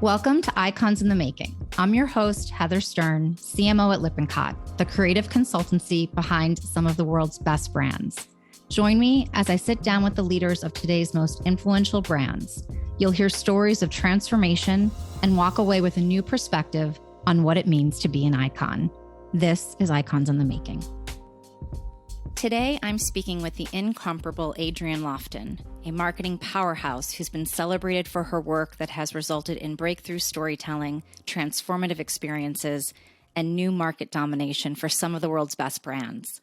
Welcome to Icons in the Making. I'm your host, Heather Stern, CMO at Lippincott, the creative consultancy behind some of the world's best brands. Join me as I sit down with the leaders of today's most influential brands. You'll hear stories of transformation and walk away with a new perspective on what it means to be an icon. This is Icons in the Making. Today, I'm speaking with the incomparable Adrienne Lofton, a marketing powerhouse who's been celebrated for her work that has resulted in breakthrough storytelling, transformative experiences, and new market domination for some of the world's best brands.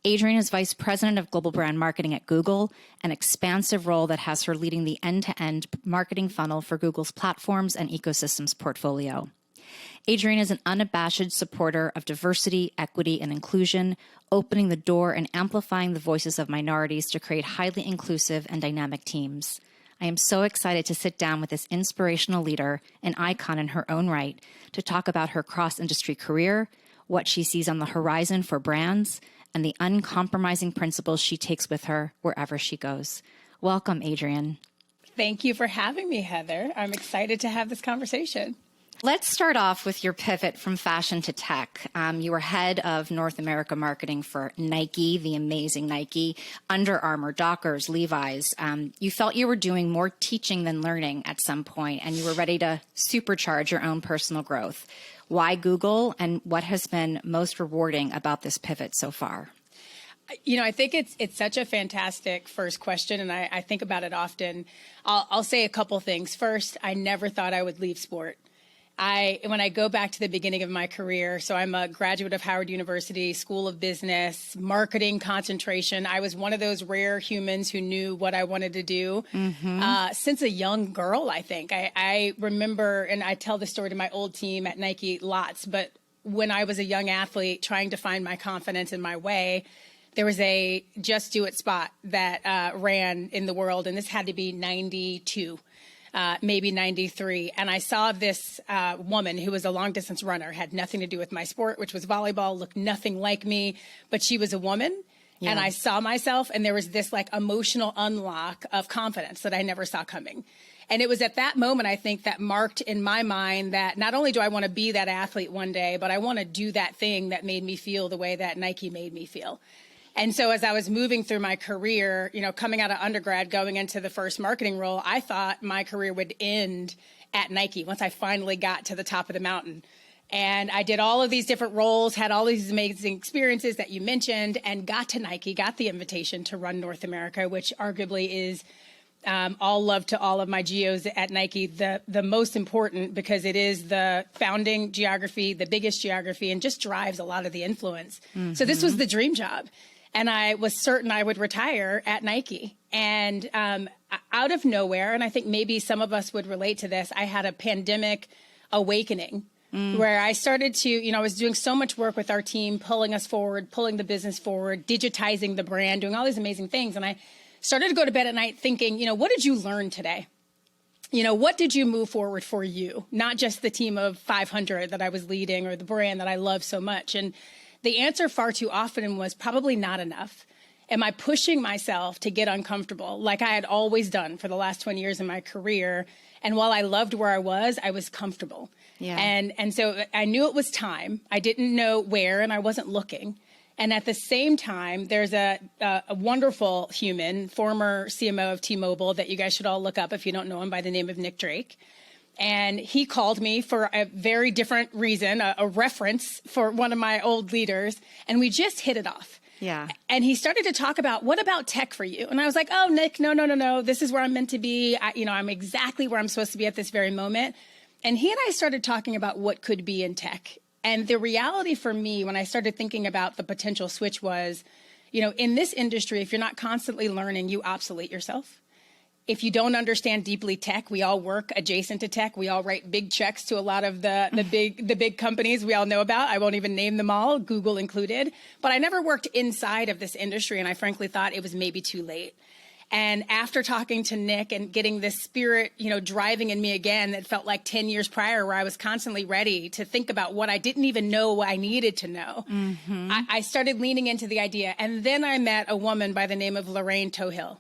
Adrienne is Vice President of Global Brand Marketing at Google, an expansive role that has her leading the end-to-end marketing funnel for Google's platforms and ecosystems portfolio. Adrienne is an unabashed supporter of diversity, equity, and inclusion, opening the door and amplifying the voices of minorities to create highly inclusive and dynamic teams. I am so excited to sit down with this inspirational leader, an icon in her own right, to talk about her cross-industry career, what she sees on the horizon for brands, and the uncompromising principles she takes with her wherever she goes. Welcome, Adrienne. Thank you for having me, Heather. I'm excited to have this conversation. Let's start off with your pivot from fashion to tech. You were head of North America marketing for Nike, the amazing Nike, Under Armour, Dockers, Levi's. You felt you were doing more teaching than learning at some point, and you were ready to supercharge your own personal growth. Why Google, and what has been most rewarding about this pivot so far? You know, I think it's such a fantastic first question, and I think about it often. I'll say a couple things. First, I never thought I would leave sport. When I go back to the beginning of my career, so I'm a graduate of Howard University, School of Business, marketing concentration. I was one of those rare humans who knew what I wanted to do since a young girl, I think. I remember, and I tell the story to my old team at Nike lots, but when I was a young athlete trying to find my confidence and my way, there was a Just Do It spot that ran in the world, and this had to be 92. Maybe 93. And I saw this woman who was a long distance runner, had nothing to do with my sport, which was volleyball, looked nothing like me, but she was a woman. Yeah. And I saw myself, and there was this like emotional unlock of confidence that I never saw coming. And it was at that moment, I think, that marked in my mind that not only do I want to be that athlete one day, but I want to do that thing that made me feel the way that Nike made me feel. And so as I was moving through my career, you know, coming out of undergrad, going into the first marketing role, I thought my career would end at Nike once I finally got to the top of the mountain. And I did all of these different roles, had all these amazing experiences that you mentioned, and got to Nike, got the invitation to run North America, which arguably is all love to all of my geos at Nike, the most important, because it is the founding geography, the biggest geography, and just drives a lot of the influence. So this was the dream job. And I was certain I would retire at Nike. And out of nowhere, and I think maybe some of us would relate to this, I had a pandemic awakening where I started to, you know, I was doing so much work with our team, pulling us forward, pulling the business forward, digitizing the brand, doing all these amazing things. And I started to go to bed at night thinking, you know, what did you learn today? You know, what did you move forward for you? Not just the team of 500 that I was leading or the brand that I love so much. And the answer far too often was probably not enough. Am I pushing myself to get uncomfortable like I had always done for the last 20 years in my career? And while I loved where I was comfortable. Yeah. And so I knew it was time. I didn't know where, and I wasn't looking. And at the same time, there's a wonderful human, former CMO of T-Mobile, that you guys should all look up if you don't know him, by the name of Nick Drake. And he called me for a very different reason, a reference for one of my old leaders. And we just hit it off. Yeah. And he started to talk about, what about tech for you? And I was like, oh, Nick, no. This is where I'm meant to be. I'm exactly where I'm supposed to be at this very moment. And he and I started talking about what could be in tech. And the reality for me, when I started thinking about the potential switch was, you know, in this industry, if you're not constantly learning, you obsolete yourself. If you don't understand deeply tech, we all work adjacent to tech. We all write big checks to a lot of the big companies we all know about. I won't even name them all, Google included. But I never worked inside of this industry, and I frankly thought it was maybe too late. And after talking to Nick and getting this spirit, you know, driving in me again, that felt like 10 years prior, where I was constantly ready to think about what I didn't even know I needed to know. I started leaning into the idea. And then I met a woman by the name of Lorraine Tohill.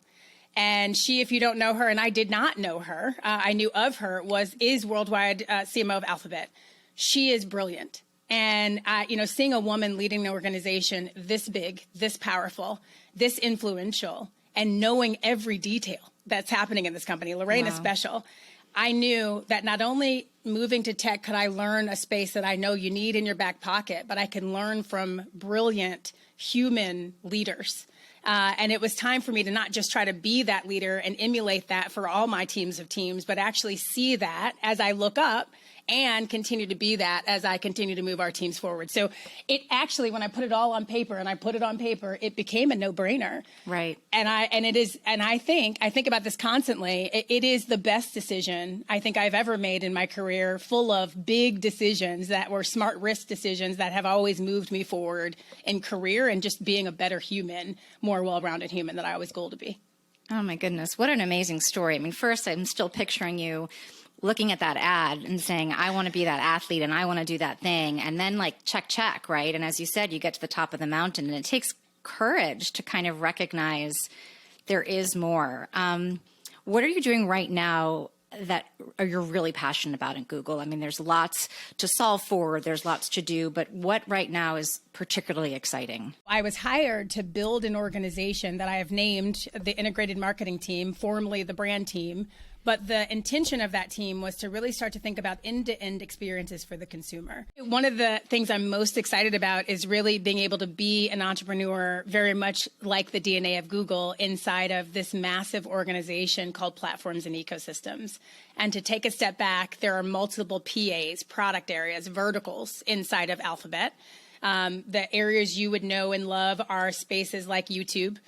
And she, if you don't know her, and I did not know her, I knew of her, is worldwide CMO of Alphabet. She is brilliant. And, seeing a woman leading an organization this big, this powerful, this influential, and knowing every detail that's happening in this company, Lorraine is special. I knew that not only moving to tech could I learn a space that I know you need in your back pocket, but I can learn from brilliant human leaders. And it was time for me to not just try to be that leader and emulate that for all my teams of teams, but actually see that as I look up and continue to be that as I continue to move our teams forward. So it actually, when I put it all on paper it became a no-brainer. Right. I think about this constantly. It is the best decision I think I've ever made in my career, full of big decisions that were smart risk decisions that have always moved me forward in career and just being a better human, more well-rounded human that I always goal to be. Oh my goodness. What an amazing story. I mean, first, I'm still picturing you looking at that ad and saying, I want to be that athlete and I want to do that thing. And then check, right? And as you said, you get to the top of the mountain and it takes courage to kind of recognize there is more. What are you doing right now that you're really passionate about in Google? I mean, there's lots to solve for, there's lots to do, but what right now is particularly exciting? I was hired to build an organization that I have named the Integrated Marketing Team, formerly the Brand Team. But the intention of that team was to really start to think about end-to-end experiences for the consumer. One of the things I'm most excited about is really being able to be an entrepreneur, very much like the DNA of Google, inside of this massive organization called Platforms and Ecosystems. And to take a step back, there are multiple PAs, product areas, verticals inside of Alphabet. The areas you would know and love are spaces like YouTube,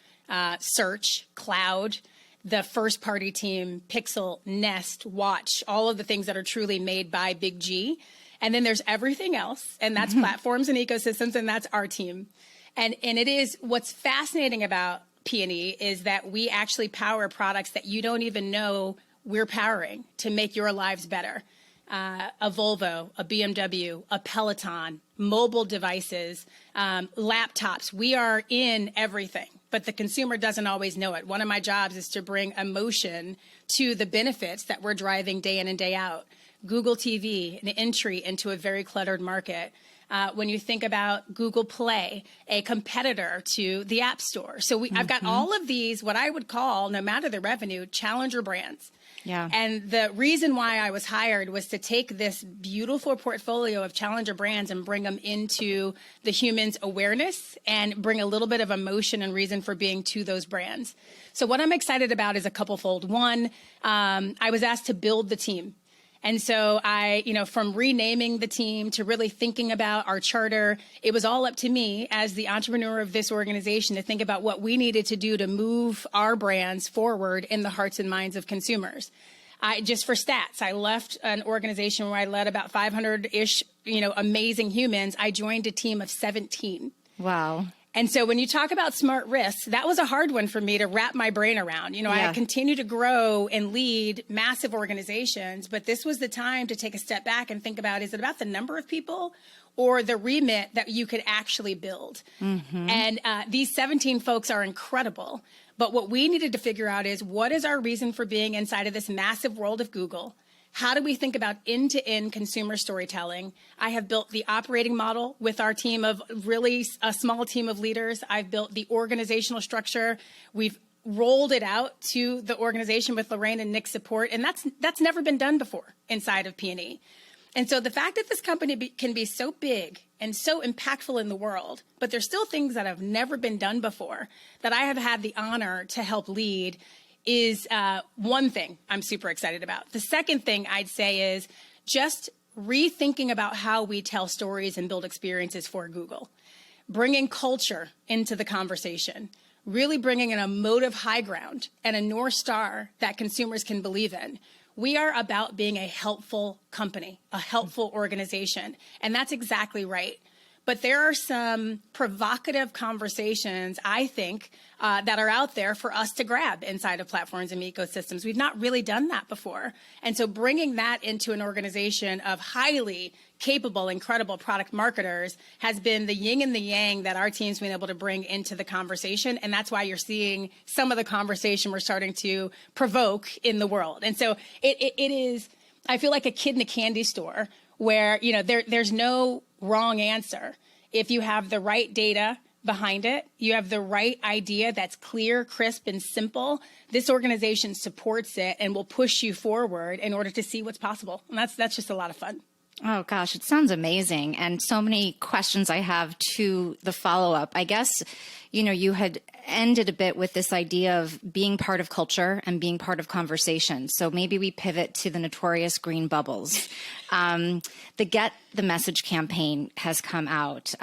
search, cloud, the first party team, Pixel, Nest, Watch, all of the things that are truly made by Big G. And then there's everything else, and that's platforms and ecosystems, and that's our team. And it is, what's fascinating about P&E is that we actually power products that you don't even know we're powering to make your lives better. A Volvo, a BMW, a Peloton, mobile devices, laptops. We are in everything, but the consumer doesn't always know it. One of my jobs is to bring emotion to the benefits that we're driving day in and day out. Google TV, an entry into a very cluttered market. When you think about Google Play, a competitor to the App Store. So I've got all of these, what I would call, no matter the revenue, challenger brands. Yeah. And the reason why I was hired was to take this beautiful portfolio of challenger brands and bring them into the human's awareness and bring a little bit of emotion and reason for being to those brands. So what I'm excited about is a couple-fold. One, I was asked to build the team. And so from renaming the team to really thinking about our charter, it was all up to me as the entrepreneur of this organization to think about what we needed to do to move our brands forward in the hearts and minds of consumers. Just for stats, I left an organization where I led about 500-ish, amazing humans. I joined a team of 17. Wow. And so when you talk about smart risks, that was a hard one for me to wrap my brain around. I continue to grow and lead massive organizations, but this was the time to take a step back and think about, is it about the number of people or the remit that you could actually build? Mm-hmm. And these 17 folks are incredible. But what we needed to figure out is, what is our reason for being inside of this massive world of Google? How do we think about end-to-end consumer storytelling? I have built the operating model with our team of really a small team of leaders. I've built the organizational structure. We've rolled it out to the organization with Lorraine and Nick's support, and that's never been done before inside of P&E. And so the fact that this company can be so big and so impactful in the world, but there's still things that have never been done before that I have had the honor to help lead is one thing I'm super excited about. The second thing I'd say is just rethinking about how we tell stories and build experiences for Google. Bringing culture into the conversation. Really bringing an emotive high ground and a North Star that consumers can believe in. We are about being a helpful company, a helpful organization, and that's exactly right. But there are some provocative conversations, I think, that are out there for us to grab inside of platforms and ecosystems. We've not really done that before. And so bringing that into an organization of highly capable, incredible product marketers has been the yin and the yang that our team's been able to bring into the conversation. And that's why you're seeing some of the conversation we're starting to provoke in the world. And so it is, I feel like a kid in a candy store where, there's no wrong answer. If you have the right data behind it, you have the right idea that's clear, crisp, and simple, this organization supports it and will push you forward in order to see what's possible. And that's just a lot of fun. Oh, gosh, it sounds amazing. And so many questions I have to the follow-up. I guess, you had ended a bit with this idea of being part of culture and being part of conversation. So maybe we pivot to the notorious green bubbles. The Get the Message campaign has come out.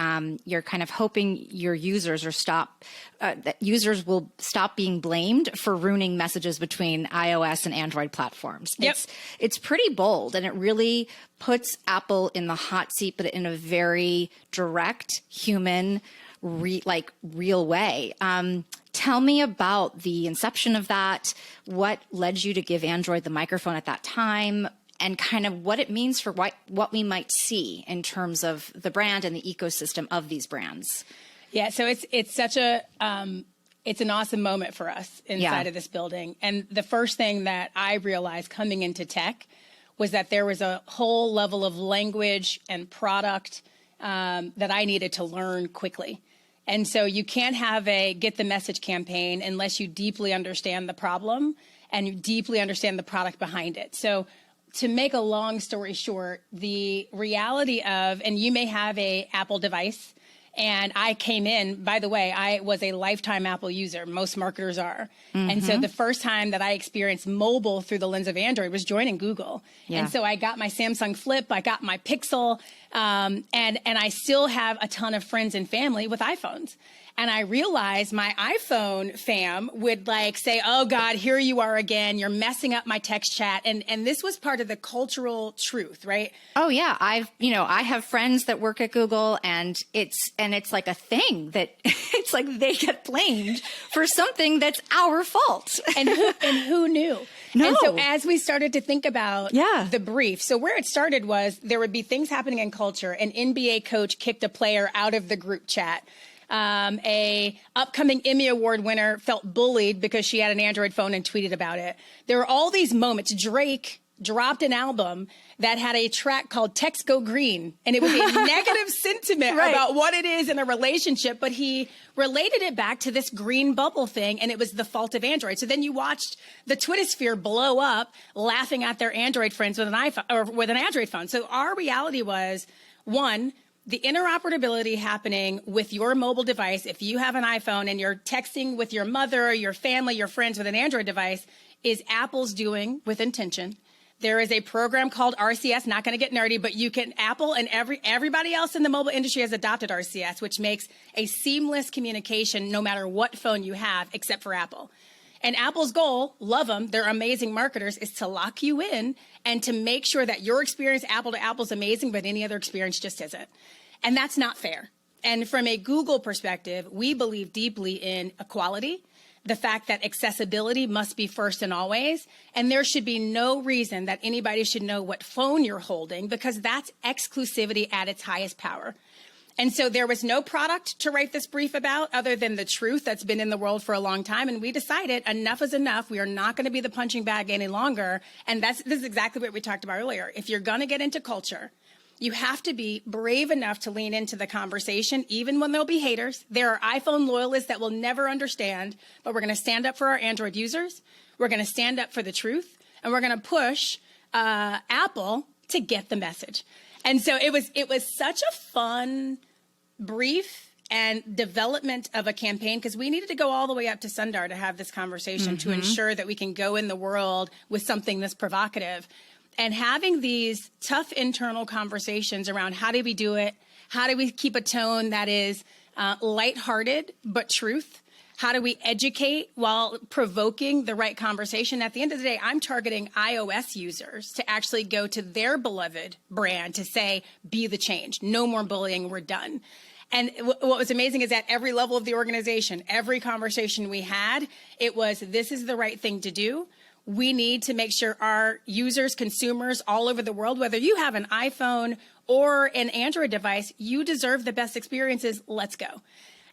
You're kind of hoping your users that users will stop being blamed for ruining messages between iOS and Android platforms. Yep. It's pretty bold, and it really puts Apple in the hot seat, but in a very direct, human, real way. Tell me about the inception of that, what led you to give Android the microphone at that time, and kind of what it means for what we might see in terms of the brand and the ecosystem of these brands. Yeah, so it's such it's an awesome moment for us inside of this building. And the first thing that I realized coming into tech was that there was a whole level of language and product that I needed to learn quickly. And so you can't have a Get the Message campaign unless you deeply understand the problem and you deeply understand the product behind it. So to make a long story short, the reality of, and you may have a Apple device, and I came in, by the way, I was a lifetime Apple user. Most marketers are. Mm-hmm. And so the first time that I experienced mobile through the lens of Android was joining Google. Yeah. And so I got my Samsung Flip, I got my Pixel, and I still have a ton of friends and family with iPhones. And I realized my iPhone fam would say, oh God, here you are again. You're messing up my text chat. And this was part of the cultural truth, right? Oh yeah. I have friends that work at Google, and it's like a thing that it's like they get blamed for something that's our fault. And who knew? No. And so as we started to think about the brief, so where it started was there would be things happening in culture. An NBA coach kicked a player out of the group chat. A upcoming Emmy Award winner felt bullied because she had an Android phone and tweeted about it. There were all these moments. Drake dropped an album that had a track called Text Go Green, and it was a negative sentiment about what it is in a relationship, but he related it back to this green bubble thing, and it was the fault of Android. So then you watched the Twittersphere blow up laughing at their Android friends with an iPhone or with an Android phone. So our reality was, one, the interoperability happening with your mobile device. If you have an iPhone and you're texting with your mother, your family, your friends with an Android device, is Apple's doing with intention. There is a program called RCS, not going to get nerdy, but you can, Apple and everybody else in the mobile industry has adopted RCS, which makes a seamless communication no matter what phone you have, except for Apple. And Apple's goal, love them, they're amazing marketers, is to lock you in and to make sure that your experience Apple to Apple is amazing, but any other experience just isn't. And that's not fair. And from a Google perspective, we believe deeply in equality, the fact that accessibility must be first and always, and there should be no reason that anybody should know what phone you're holding, because that's exclusivity at its highest power. And so there was no product to write this brief about other than the truth that's been in the world for a long time. And we decided enough is enough. We are not going to be the punching bag any longer. And this is exactly what we talked about earlier. If you're going to get into culture, you have to be brave enough to lean into the conversation, even when there'll be haters. There are iPhone loyalists that will never understand, but we're going to stand up for our Android users. We're going to stand up for the truth, and we're going to push Apple to get the message. And so it was such a fun brief and development of a campaign, because we needed to go all the way up to Sundar to have this conversation to ensure that we can go in the world with something this provocative. And having these tough internal conversations around how do we do it? How do we keep a tone that is lighthearted but truth? How do we educate while provoking the right conversation? At the end of the day, I'm targeting iOS users to actually go to their beloved brand to say, be the change. No more bullying. We're done. And what was amazing is at every level of the organization, every conversation we had, it was, this is the right thing to do. We need to make sure our users, consumers all over the world, whether you have an iPhone or an Android device, you deserve the best experiences. Let's go.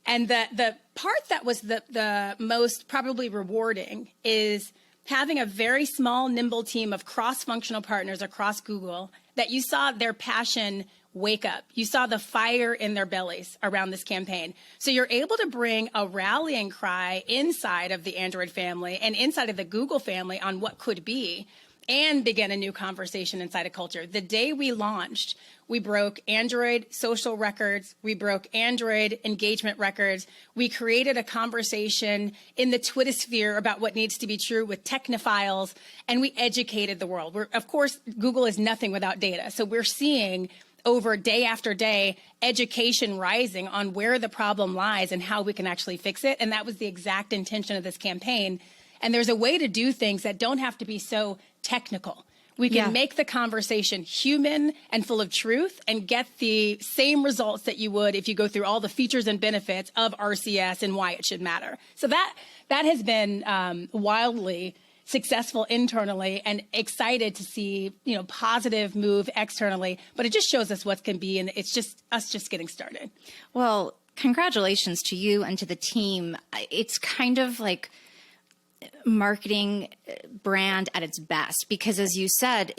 And the part that was the most probably rewarding is having a very small, nimble team of cross-functional partners across Google that you saw their passion wake up. You saw the fire in their bellies around this campaign. So you're able to bring a rallying cry inside of the Android family and inside of the Google family on what could be, and begin a new conversation inside of culture. The day we launched, we broke Android social records. We broke Android engagement records. We created a conversation in the Twittersphere about what needs to be true with technophiles, and we educated the world. Of course, Google is nothing without data. So we're seeing over day after day, education rising on where the problem lies and how we can actually fix it. And that was the exact intention of this campaign. And there's a way to do things that don't have to be so technical. We can make the conversation human and full of truth and get the same results that you would if you go through all the features and benefits of RCS and why it should matter. So that has been wildly successful internally, and excited to see, positive move externally. But it just shows us what can be, and it's just us just getting started. Well, congratulations to you and to the team. It's kind of like marketing brand at its best, because as you said,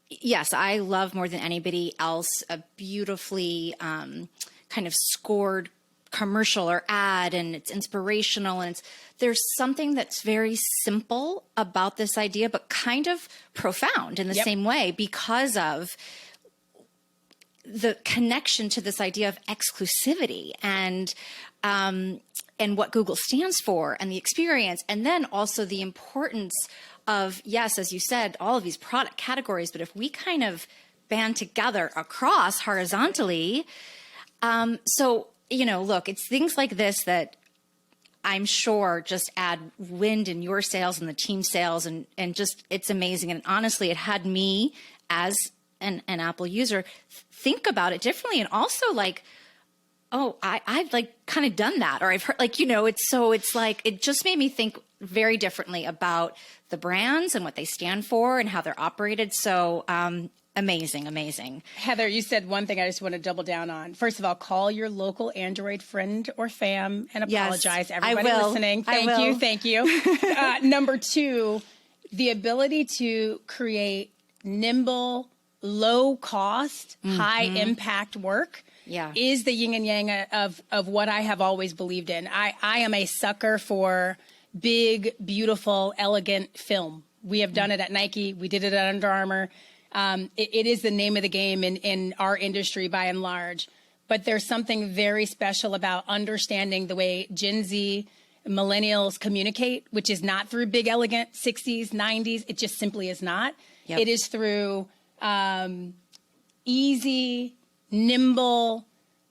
yes, I love more than anybody else a beautifully kind of scored commercial or ad, and it's inspirational, and there's something that's very simple about this idea, but kind of profound in the same way, because of the connection to this idea of exclusivity and what Google stands for, and the experience, and then also the importance of, yes, as you said, all of these product categories, but if we kind of band together across horizontally, look, it's things like this that I'm sure just add wind in your sails and the team sales, and just, it's amazing. And honestly, it had me as an Apple user think about it differently, and also like, oh, I've like kind of done that, or I've heard, like, it's like, it just made me think very differently about the brands and what they stand for and how they're operated. So, amazing. Heather, you said one thing I just want to double down on. First of all, call your local Android friend or fam and apologize. Yes, everybody listening. Thank you. Number two, the ability to create nimble, low cost, high impact work is the yin and yang of what I have always believed in. I am a sucker for big, beautiful, elegant film. We have done it at Nike. We did it at Under Armour. It is the name of the game in our industry by and large. But there's something very special about understanding the way Gen Z, millennials communicate, which is not through big, elegant 60s, 90s. It just simply is not. Yep. It is through easy, nimble,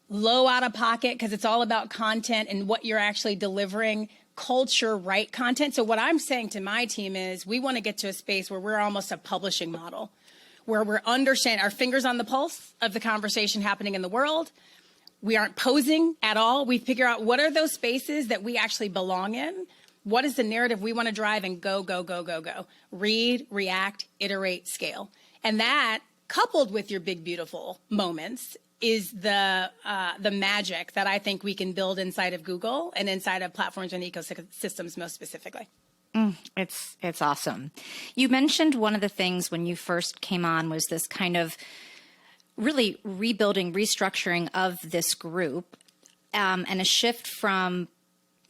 low out of pocket, because it's all about content and what you're actually delivering, culture, right content. So what I'm saying to my team is we want to get to a space where we're almost a publishing model, where we're understanding our fingers on the pulse of the conversation happening in the world. We aren't posing at all. We figure out what are those spaces that we actually belong in. What is the narrative we want to drive, and go. Read, react, iterate, scale. And that, coupled with your big, beautiful moments, is the magic that I think we can build inside of Google and inside of platforms and ecosystems most specifically. It's awesome. You mentioned one of the things when you first came on was this kind of really rebuilding, restructuring of this group, and a shift from,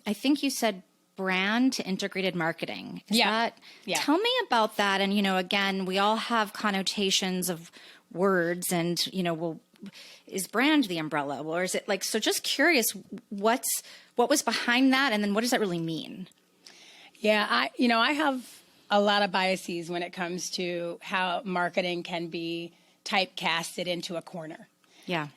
I think you said, brand to integrated marketing. Tell me about that. And, again, we all have connotations of words, and, is brand the umbrella, or is it like, so just curious, what was behind that? And then what does that really mean? Yeah, I have a lot of biases when it comes to how marketing can be typecasted into a corner. Yeah.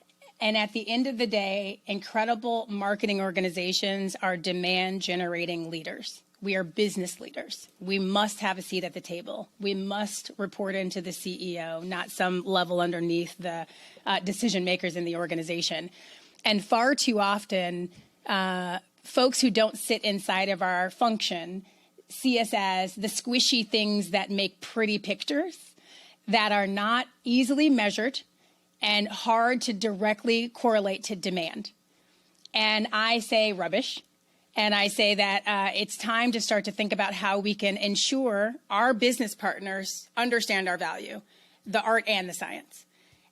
And at the end of the day, incredible marketing organizations are demand generating leaders. We are business leaders. We must have a seat at the table. We must report into the CEO, not some level underneath the decision makers in the organization. And far too often, folks who don't sit inside of our function see us as the squishy things that make pretty pictures that are not easily measured and hard to directly correlate to demand. And I say rubbish. And I say that it's time to start to think about how we can ensure our business partners understand our value, the art and the science.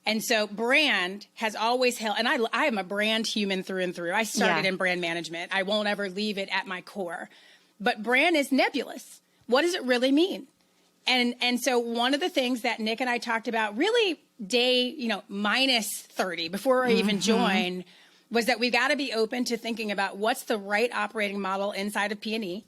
And so brand has always held, and I am a brand human through and through. I started in brand management. I won't ever leave it at my core. But brand is nebulous. What does it really mean? And so one of the things that Nick and I talked about really day, minus 30 before I even joined was that we got to be open to thinking about what's the right operating model inside of P&E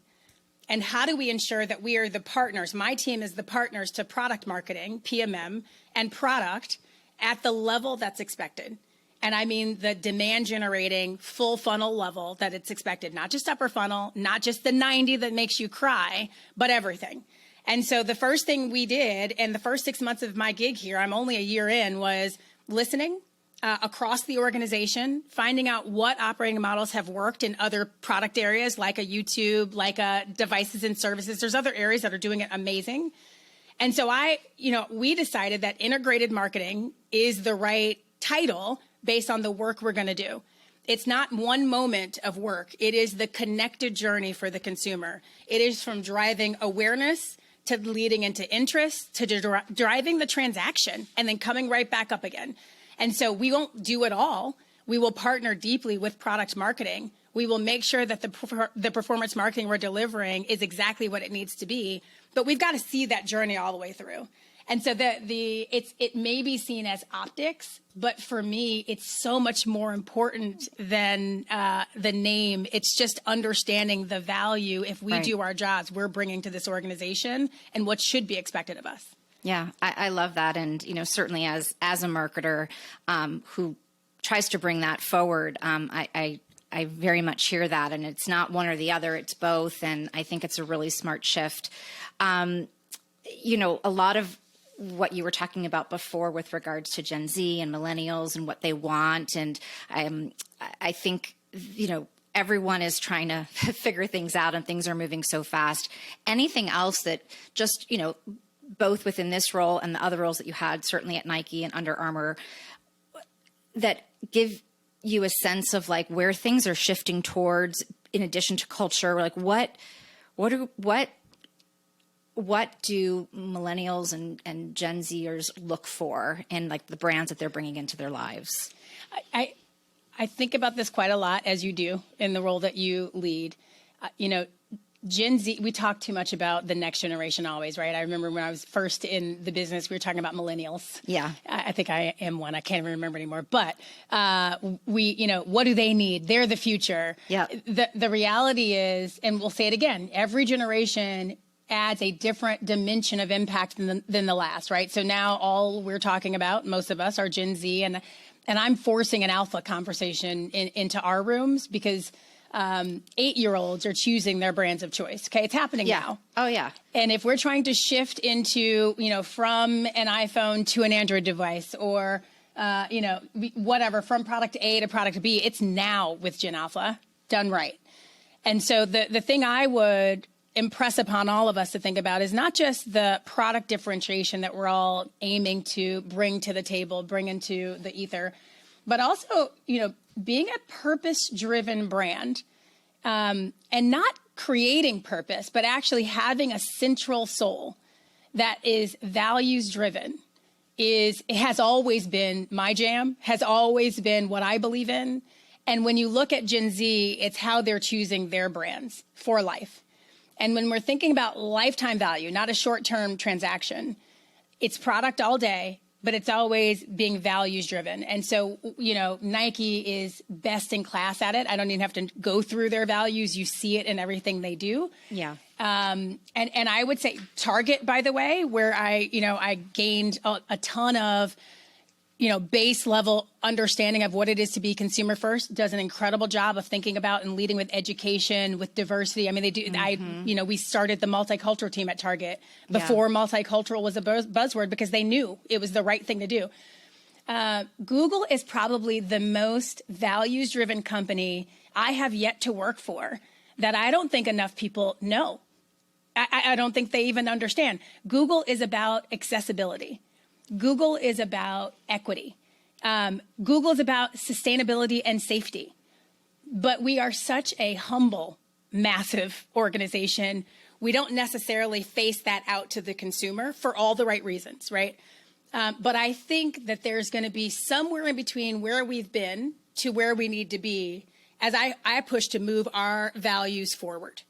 and how do we ensure that we are the partners. My team is the partners to product marketing, PMM, and product at the level that's expected. And I mean the demand generating full funnel level that it's expected, not just upper funnel, not just the 90 that makes you cry, but everything. And so the first thing we did in the first 6 months of my gig here, I'm only a year in, was listening across the organization, finding out what operating models have worked in other product areas like a YouTube, like a devices and services. There's other areas that are doing it amazing. And so we decided that integrated marketing is the right title based on the work we're going to do. It's not one moment of work. It is the connected journey for the consumer. It is from driving awareness to leading into interest to driving the transaction and then coming right back up again. And so we won't do it all. We will partner deeply with product marketing. We will make sure that the performance marketing we're delivering is exactly what it needs to be. But we've got to see that journey all the way through. And so it may be seen as optics, but for me, it's so much more important than the name. It's just understanding the value, if we do our jobs, we're bringing to this organization and what should be expected of us. Yeah, I love that. And, certainly as a marketer who tries to bring that forward, I very much hear that. And it's not one or the other, it's both. And I think it's a really smart shift. A lot of what you were talking about before with regards to Gen Z and millennials and what they want. And I think, everyone is trying to figure things out and things are moving so fast. Anything else that just, both within this role and the other roles that you had, certainly at Nike and Under Armour, that give you a sense of like where things are shifting towards in addition to culture? Like what do millennials and Gen Zers look for in like the brands that they're bringing into their lives? I think about this quite a lot, as you do in the role that you lead. Gen Z, we talk too much about the next generation always, right? I remember when I was first in the business, we were talking about millennials. Yeah. I think I am one. I can't even remember anymore. But what do they need? They're the future. Yeah. The reality is, and we'll say it again, every generation adds a different dimension of impact than the last, right? So now all we're talking about, most of us, are Gen Z. And I'm forcing an alpha conversation into our rooms because 8-year-olds are choosing their brands of choice. Okay. It's happening now. Oh yeah. And if we're trying to shift into, from an iPhone to an Android device or, whatever, from product A to product B, it's now with Gen Alpha done right. And so the thing I would impress upon all of us to think about is not just the product differentiation that we're all aiming to bring to the table, bring into the ether, but also, being a purpose-driven brand and not creating purpose, but actually having a central soul that is values-driven it has always been my jam, has always been what I believe in. And when you look at Gen Z, it's how they're choosing their brands for life. And when we're thinking about lifetime value, not a short-term transaction, it's product all day, but it's always being values driven. And so, Nike is best in class at it. I don't even have to go through their values. You see it in everything they do. Yeah. And I would say Target, by the way, where I gained a ton of base level understanding of what it is to be consumer first, does an incredible job of thinking about and leading with education, with diversity. I mean, they do, we started the multicultural team at Target before multicultural was a buzzword because they knew it was the right thing to do. Google is probably the most values driven company I have yet to work for that I don't think enough people know. I don't think they even understand. Google is about accessibility. Google is about equity. Google is about sustainability and safety. But we are such a humble, massive organization. We don't necessarily face that out to the consumer for all the right reasons, right? But I think that there's going to be somewhere in between where we've been to where we need to be as I push to move our values forward.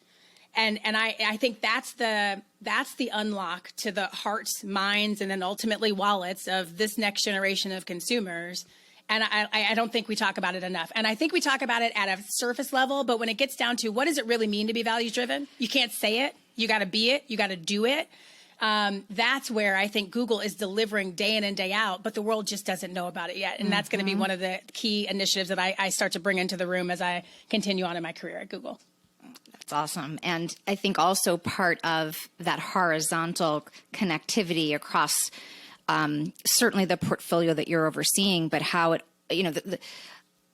And I think that's the unlock to the hearts, minds, and then ultimately wallets of this next generation of consumers. And I don't think we talk about it enough. And I think we talk about it at a surface level, but when it gets down to what does it really mean to be values driven, you can't say it. You got to be it. You got to do it. That's where I think Google is delivering day in and day out, but the world just doesn't know about it yet. And that's going to be one of the key initiatives that I start to bring into the room as I continue on in my career at Google. That's awesome. And I think also part of that horizontal connectivity across certainly the portfolio that you're overseeing, but how it,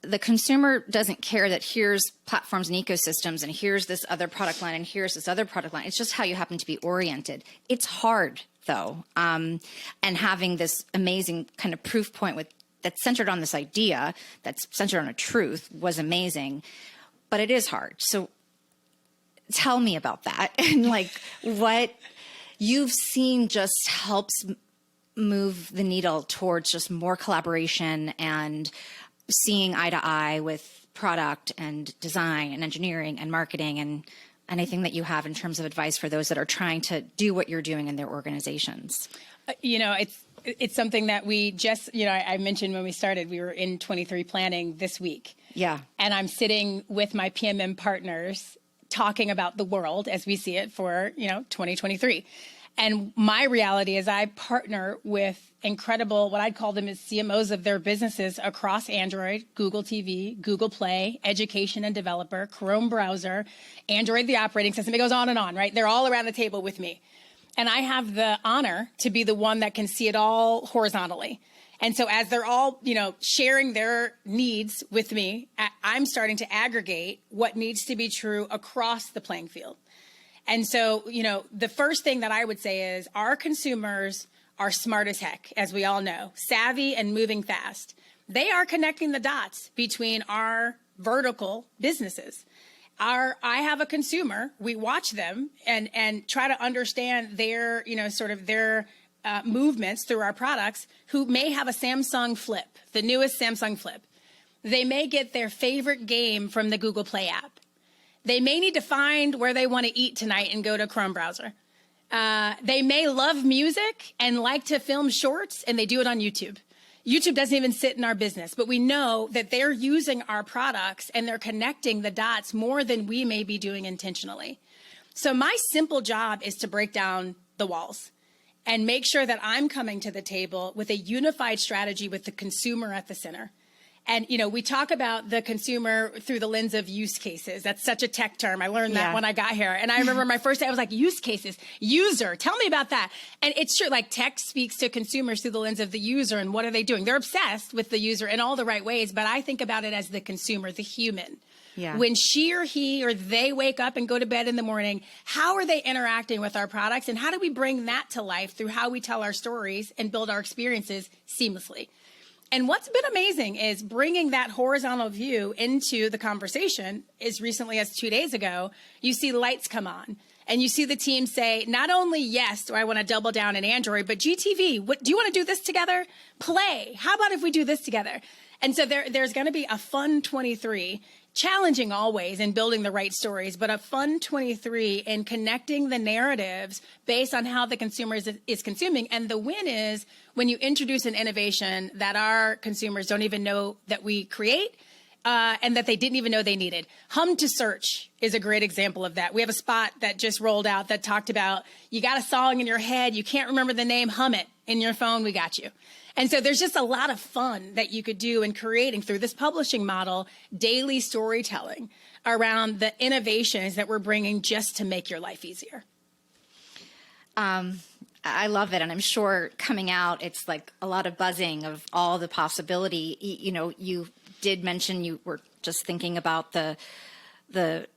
the consumer doesn't care that here's platforms and ecosystems and here's this other product line and here's this other product line. It's just how you happen to be oriented. It's hard though. And having this amazing kind of proof point that's centered on this idea, that's centered on a truth was amazing, but it is hard. So tell me about that and what you've seen just helps move the needle towards just more collaboration and seeing eye to eye with product and design and engineering and marketing and anything that you have in terms of advice for those that are trying to do what you're doing in their organizations. It's something that we just, I mentioned when we started, we were in 23 planning this week. Yeah. And I'm sitting with my PMM partners talking about the world as we see it for, 2023. And my reality is I partner with incredible, what I'd call them as CMOs of their businesses across Android, Google TV, Google Play, education and developer, Chrome browser, Android, the operating system. It goes on and on, right? They're all around the table with me. And I have the honor to be the one that can see it all horizontally. And so as they're all, sharing their needs with me, I'm starting to aggregate what needs to be true across the playing field. And so, the first thing that I would say is our consumers are smart as heck, as we all know, savvy and moving fast. They are connecting the dots between our vertical businesses. I have a consumer, we watch them and try to understand their, their movements through our products who may have a Samsung Flip, the newest Samsung Flip. They may get their favorite game from the Google Play app. They may need to find where they want to eat tonight and go to Chrome browser. They may love music and like to film shorts, and they do it on YouTube. YouTube doesn't even sit in our business, but we know that they're using our products and they're connecting the dots more than we may be doing intentionally. So my simple job is to break down the walls and make sure that I'm coming to the table with a unified strategy with the consumer at the center. And, we talk about the consumer through the lens of use cases. That's such a tech term. I learned that when I got here. And I remember my first day, I was like, use cases, user, tell me about that. And it's true, tech speaks to consumers through the lens of the user and what are they doing? They're obsessed with the user in all the right ways, but I think about it as the consumer, the human. Yeah. When she or he or they wake up and go to bed in the morning, how are they interacting with our products? And how do we bring that to life through how we tell our stories and build our experiences seamlessly? And what's been amazing is bringing that horizontal view into the conversation. As recently as 2 days ago, you see lights come on and you see the team say, not only, yes, do I want to double down in Android, but GTV, do you want to do this together? Play. How about if we do this together? And so there's going to be a fun 23, challenging always in building the right stories, but a fun 23 in connecting the narratives based on how the consumer is consuming. And the win is when you introduce an innovation that our consumers don't even know that we create and that they didn't even know they needed. Hum to search is a great example of that. We have a spot that just rolled out that talked about you got a song in your head, you can't remember the name, hum it in your phone, we got you. And so there's just a lot of fun that you could do in creating through this publishing model, daily storytelling around the innovations that we're bringing just to make your life easier. I love it. And I'm sure coming out, it's like a lot of buzzing of all the possibility. You know, you did mention you were just thinking about the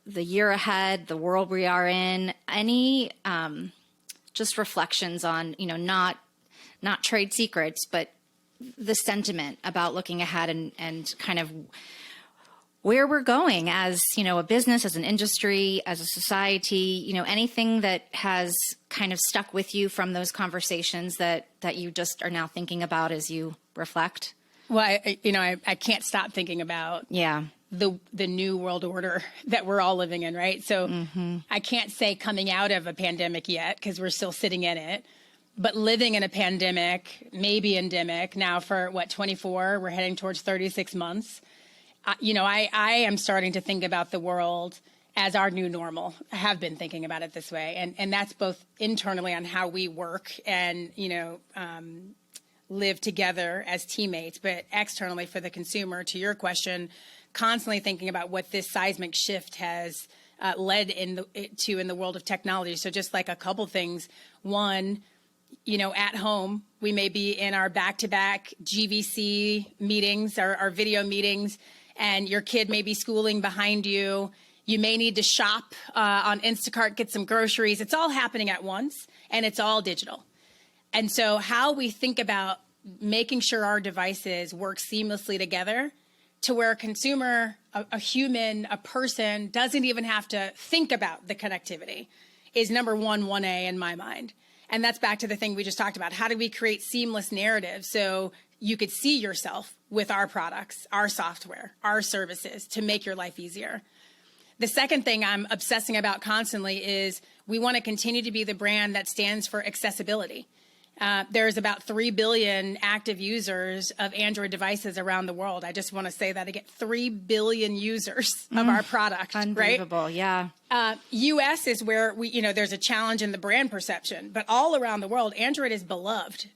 year ahead, the world we are in. Any just reflections on, you know, not trade secrets, but the sentiment about looking ahead and kind of where we're going as, you know, a business, as an industry, as a society, you know, anything that has kind of stuck with you from those conversations that you just are now thinking about as you reflect? Well, I can't stop thinking about the new world order that we're all living in, right? So I can't say coming out of a pandemic yet because we're still sitting in it, but living in a pandemic, maybe endemic now for 24, we're heading towards 36 months. I am starting to think about the world as our new normal. I have been thinking about it this way. And that's both internally on how we work and, live together as teammates, but externally for the consumer, to your question, constantly thinking about what this seismic shift has led in the world of technology. So just like a couple things. One, at home, we may be in our back-to-back GVC meetings, our video meetings, and your kid may be schooling behind you. You may need to shop on Instacart, get some groceries. It's all happening at once, and it's all digital. And so how we think about making sure our devices work seamlessly together to where a consumer, a human, a person doesn't even have to think about the connectivity is number 1A in my mind. And that's back to the thing we just talked about. How do we create seamless narratives so you could see yourself with our products, our software, our services to make your life easier? The second thing I'm obsessing about constantly is we want to continue to be the brand that stands for accessibility. There's about 3 billion active users of Android devices around the world. I just want to say that again, 3 billion users of our product, unbelievable, right? Yeah. US is where there's a challenge in the brand perception, but all around the world, Android is beloved.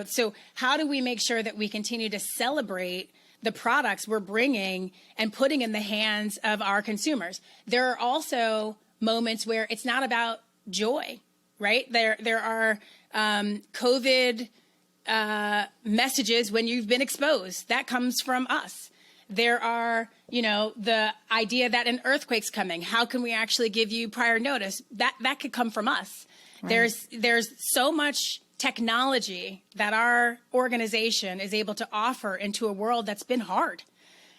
So how do we make sure that we continue to celebrate the products we're bringing and putting in the hands of our consumers? There are also moments where it's not about joy, right? There are COVID messages when you've been exposed. That comes from us. There are, the idea that an earthquake's coming. How can we actually give you prior notice? That could come from us. Right. There's so much technology that our organization is able to offer into a world that's been hard.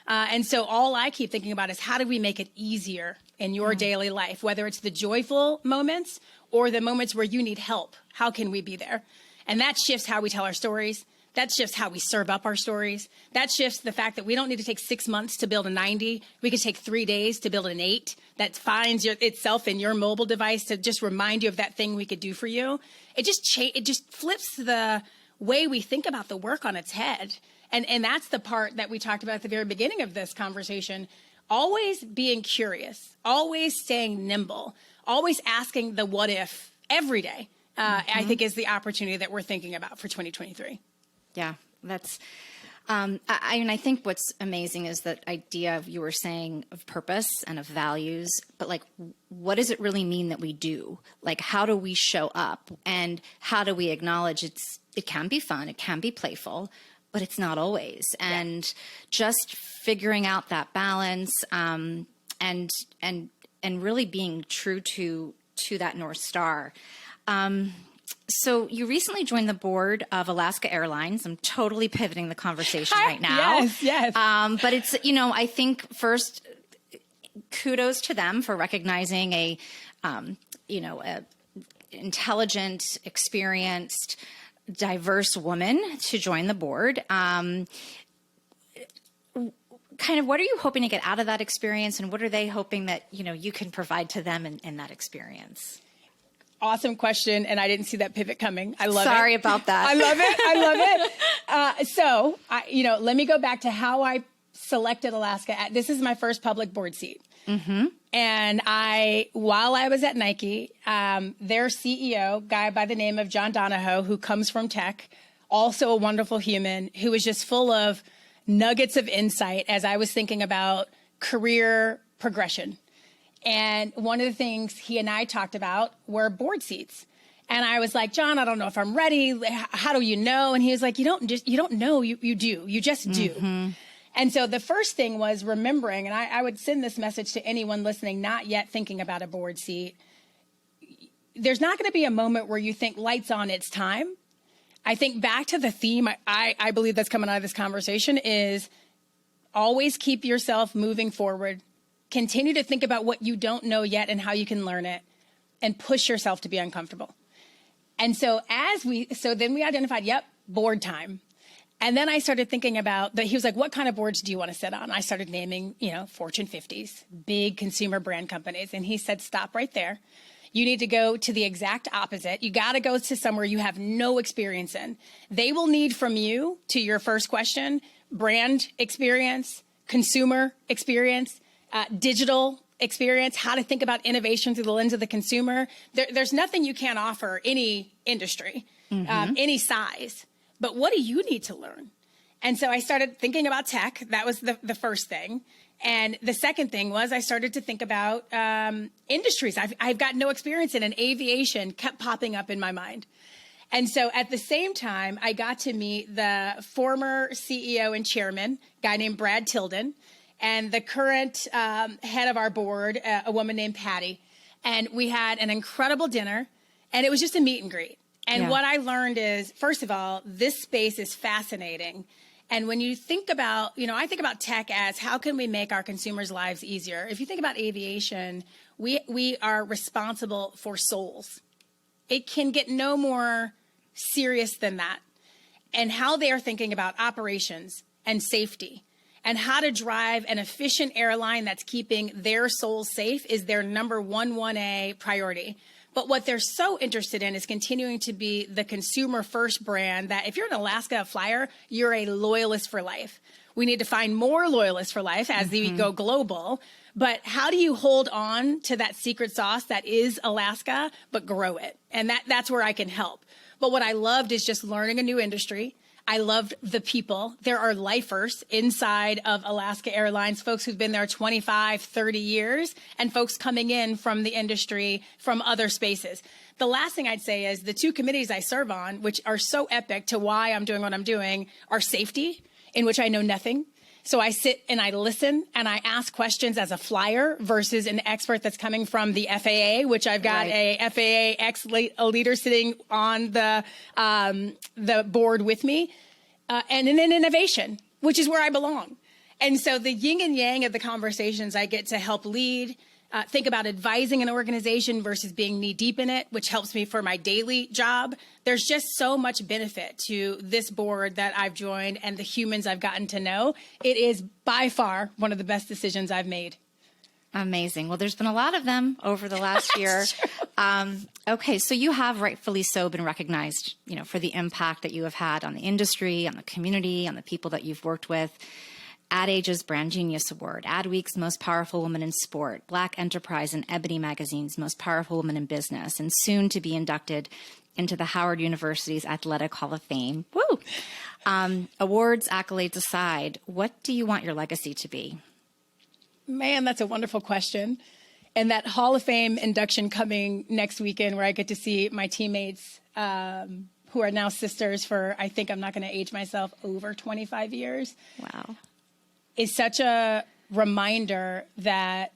And so all I keep thinking about is how do we make it easier in your daily life, whether it's the joyful moments or the moments where you need help. How can we be there? And that shifts how we tell our stories. That shifts how we serve up our stories. That shifts the fact that we don't need to take 6 months to build a 90. We could take 3 days to build an 8 that finds itself in your mobile device to just remind you of that thing we could do for you. It just flips the way we think about the work on its head. And that's the part that we talked about at the very beginning of this conversation. Always being curious, always staying nimble, always asking the what if every day, I think is the opportunity that we're thinking about for 2023. Yeah, that's, I think what's amazing is that idea of, you were saying, of purpose and of values, but like, what does it really mean that we do? Like, how do we show up and how do we acknowledge it can be fun, it can be playful, but it's not always. And just figuring out that balance, and really being true to that North Star. So you recently joined the board of Alaska Airlines. I'm totally pivoting the conversation right now. Yes. But it's, I think first, kudos to them for recognizing a intelligent, experienced, diverse woman to join the board. Kind of what are you hoping to get out of that experience, and what are they hoping that, you can provide to them in that experience? Awesome question, and I didn't see that pivot coming. I love it. Sorry about that. I love it. So, let me go back to how I selected Alaska. This is my first public board seat. Mm-hmm. And while I was at Nike, their CEO, guy by the name of John Donahoe, who comes from tech, also a wonderful human who was just full of nuggets of insight as I was thinking about career progression. And one of the things he and I talked about were board seats. And I was like, John, I don't know if I'm ready. How do you know? And he was like, you don't know, you do. You just do. Mm-hmm. And so the first thing was remembering, and I would send this message to anyone listening, not yet thinking about a board seat. There's not going to be a moment where you think lights on, it's time. I think back to the theme, I believe that's coming out of this conversation is always keep yourself moving forward. Continue to think about what you don't know yet and how you can learn it, and push yourself to be uncomfortable. And so then we identified, board time. And then I started thinking about that. He was like, what kind of boards do you want to sit on? I started naming, Fortune 50s, big consumer brand companies. And he said, stop right there. You need to go to the exact opposite. You got to go to somewhere you have no experience in. They will need from you, to your first question, brand experience, consumer experience, digital experience, how to think about innovation through the lens of the consumer. There's nothing you can't offer any industry, any size. But what do you need to learn? And so I started thinking about tech. That was the first thing. And the second thing was I started to think about industries I've got no experience in, and aviation kept popping up in my mind. And so at the same time, I got to meet the former CEO and chairman, a guy named Brad Tilden, and the current head of our board, a woman named Patty. And we had an incredible dinner, and it was just a meet and greet. And what I learned is, first of all, this space is fascinating. And when you think about, I think about tech as how can we make our consumers' lives easier? If you think about aviation, we are responsible for souls. It can get no more serious than that. And how they are thinking about operations and safety and how to drive an efficient airline that's keeping their souls safe is their number 1A priority. But what they're so interested in is continuing to be the consumer first brand that if you're an Alaska flyer, you're a loyalist for life. We need to find more loyalists for life as we go global. But how do you hold on to that secret sauce that is Alaska, but grow it? And that's where I can help. But what I loved is just learning a new industry. I loved the people. There are lifers inside of Alaska Airlines, folks who've been there 25, 30 years, and folks coming in from the industry from other spaces. The last thing I'd say is the two committees I serve on, which are so epic to why I'm doing what I'm doing, are safety, in which I know nothing. So I sit and I listen and I ask questions as a flyer versus an expert that's coming from the FAA, which I've got a FAA ex-leader sitting on the board with me, and in innovation, which is where I belong. And so the yin and yang of the conversations I get to help lead, think about advising an organization versus being knee deep in it, which helps me for my daily job. There's just so much benefit to this board that I've joined and the humans I've gotten to know. It is by far one of the best decisions I've made. Amazing. Well, there's been a lot of them over the last year. Okay, so you have rightfully so been recognized, for the impact that you have had on the industry, on the community, on the people that you've worked with. Ad Age's Brand Genius Award, AdWeek's Most Powerful Woman in Sport, Black Enterprise and Ebony Magazine's Most Powerful Woman in Business, and soon to be inducted into the Howard University's Athletic Hall of Fame. Woo! Awards, accolades aside, what do you want your legacy to be? Man, that's a wonderful question. And that Hall of Fame induction coming next weekend where I get to see my teammates who are now sisters for, I think I'm not going to age myself, over 25 years. Wow. Is such a reminder that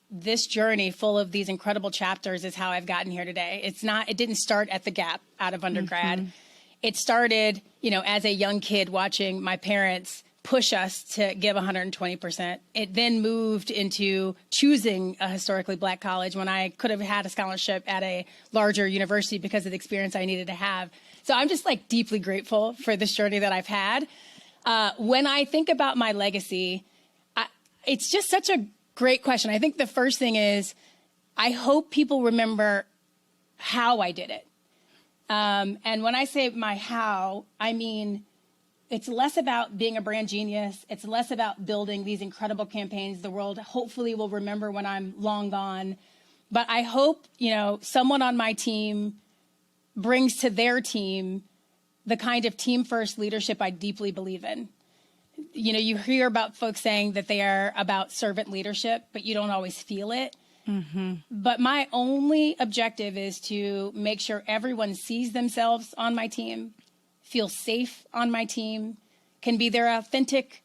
this journey full of these incredible chapters is how I've gotten here today. It didn't start at the Gap out of undergrad. It started, as a young kid watching my parents push us to give 120%. It then moved into choosing a historically Black college when I could have had a scholarship at a larger university because of the experience I needed to have. So I'm just deeply grateful for this journey that I've had. When I think about my legacy, it's just such a great question. I think the first thing is I hope people remember how I did it. And when I say my how, I mean it's less about being a brand genius. It's less about building these incredible campaigns the world hopefully will remember when I'm long gone. But I hope, someone on my team brings to their team the kind of team first leadership I deeply believe in. You know, you hear about folks saying that they are about servant leadership, but you don't always feel it. Mm-hmm. But my only objective is to make sure everyone sees themselves on my team, feels safe on my team, can be their authentic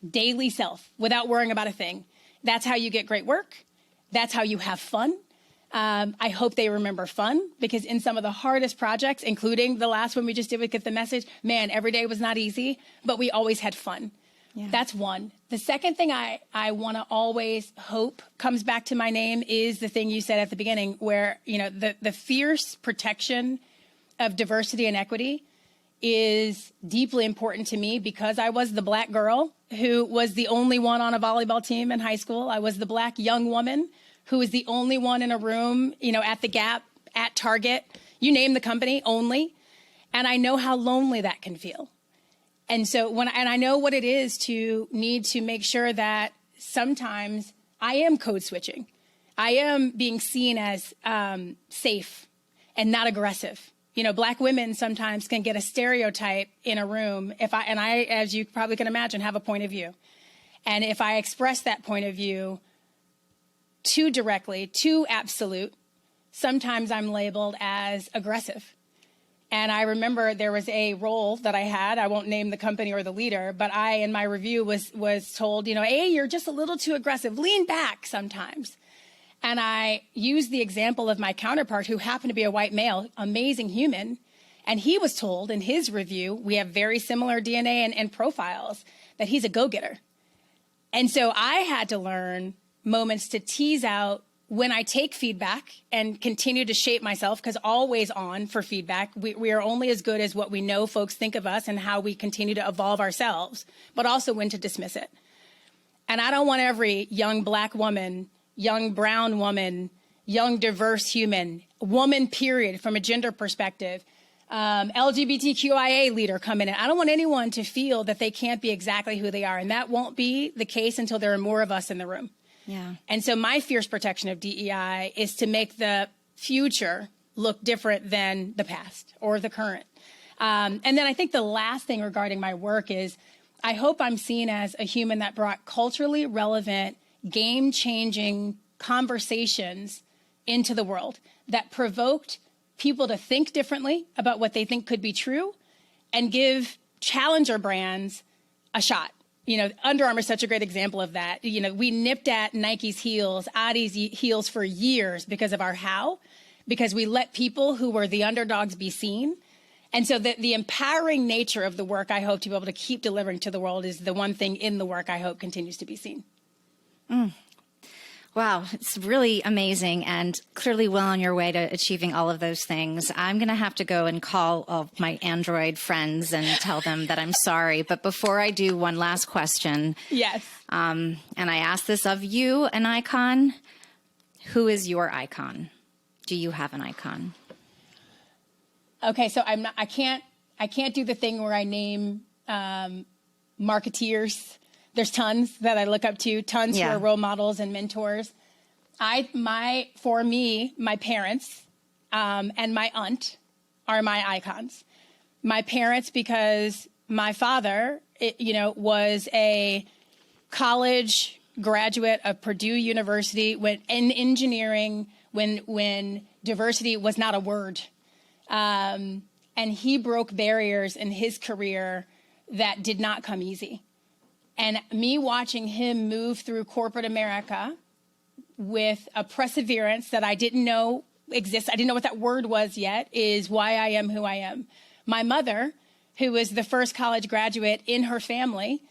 daily self without worrying about a thing. That's how you get great work. That's how you have fun. I hope they remember fun, because in some of the hardest projects, including the last one we just did with Get the Message, man, every day was not easy, but we always had fun. Yeah. That's one. The second thing I want to always hope comes back to my name is the thing you said at the beginning, where, you know, the fierce protection of diversity and equity is deeply important to me, because I was the Black girl who was the only one on a volleyball team in high school. I was the Black young woman who was the only one in a room, you know, at the Gap, at Target, you name the company, only. And I know how lonely that can feel. And so and I know what it is to need to make sure that sometimes I am code switching. I am being seen as safe and not aggressive. You know, Black women sometimes can get a stereotype in a room and I, as you probably can imagine, have a point of view. And if I express that point of view too directly, too absolute, sometimes I'm labeled as aggressive. And I remember there was a role that I had, I won't name the company or the leader, but I, in my review, was told, you know, hey, you're just a little too aggressive, lean back sometimes. And I used the example of my counterpart, who happened to be a white male, amazing human. And he was told in his review, we have very similar DNA and profiles, that he's a go-getter. And so I had to learn moments to tease out when I take feedback and continue to shape myself, because always on for feedback. We are only as good as what we know folks think of us and how we continue to evolve ourselves, but also when to dismiss it. And I don't want every young Black woman, young brown woman, young diverse human, woman period, from a gender perspective, LGBTQIA leader come in. And I don't want anyone to feel that they can't be exactly who they are. And that won't be the case until there are more of us in the room. Yeah. And so my fierce protection of DEI is to make the future look different than the past or the current. And then I think the last thing regarding my work is I hope I'm seen as a human that brought culturally relevant, game-changing conversations into the world that provoked people to think differently about what they think could be true and give challenger brands a shot. You know, Under Armour is such a great example of that. You know, we nipped at Nike's heels, Adi's heels for years because of our how, because we let people who were the underdogs be seen. And so the empowering nature of the work I hope to be able to keep delivering to the world is the one thing in the work I hope continues to be seen. Wow, it's really amazing and clearly well on your way to achieving all of those things. I'm going to have to go and call all my Android friends and tell them that I'm sorry. But before I do, one last question. Yes. And I ask this of you, an icon. Who is your icon? Do you have an icon? Okay, so I can't do the thing where I name marketeers. There's tons that I look up to, tons who are role models and mentors. For me, my parents and my aunt are my icons. My parents, because my father, was a college graduate of Purdue University in engineering when diversity was not a word. And he broke barriers in his career that did not come easy. And me watching him move through corporate America with a perseverance that I didn't know exists, I didn't know what that word was yet, is why I am who I am. My mother, who was the first college graduate in her family,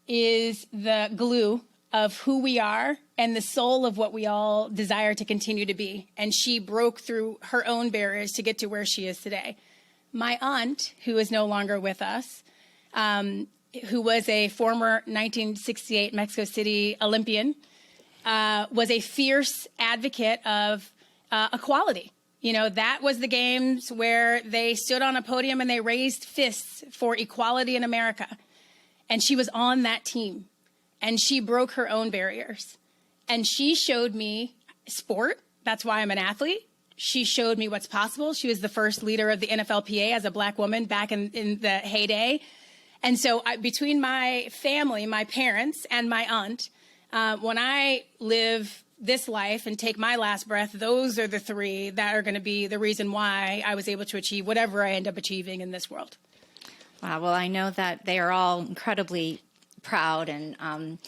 is the glue of who we are and the soul of what we all desire to continue to be. And she broke through her own barriers to get to where she is today. My aunt, who is no longer with us, who was a former 1968 Mexico City Olympian, was a fierce advocate of equality. You know, that was the games where they stood on a podium and they raised fists for equality in America. And she was on that team. And she broke her own barriers. And she showed me sport. That's why I'm an athlete. she showed me what's possible. She was the first leader of the NFLPA as a Black woman back in the heyday. And so between my family, my parents, and my aunt, when I live this life and take my last breath, those are the three that are going to be the reason why I was able to achieve whatever I end up achieving in this world. Wow. Well, I know that they are all incredibly proud, and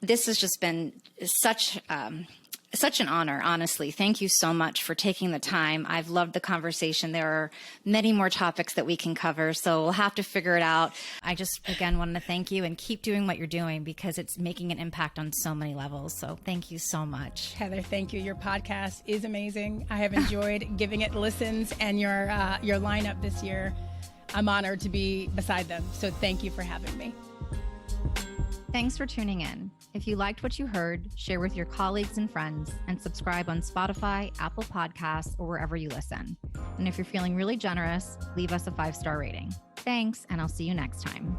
this has just been such an honor, honestly. Thank you so much for taking the time. I've loved the conversation. There are many more topics that we can cover, so we'll have to figure it out. I just, again, wanted to thank you and keep doing what you're doing because it's making an impact on so many levels. So thank you so much. Heather, thank you. Your podcast is amazing. I have enjoyed giving it listens, and your lineup this year, I'm honored to be beside them. So thank you for having me. Thanks for tuning in. If you liked what you heard, share with your colleagues and friends, and subscribe on Spotify, Apple Podcasts, or wherever you listen. And if you're feeling really generous, leave us a 5-star rating. Thanks, and I'll see you next time.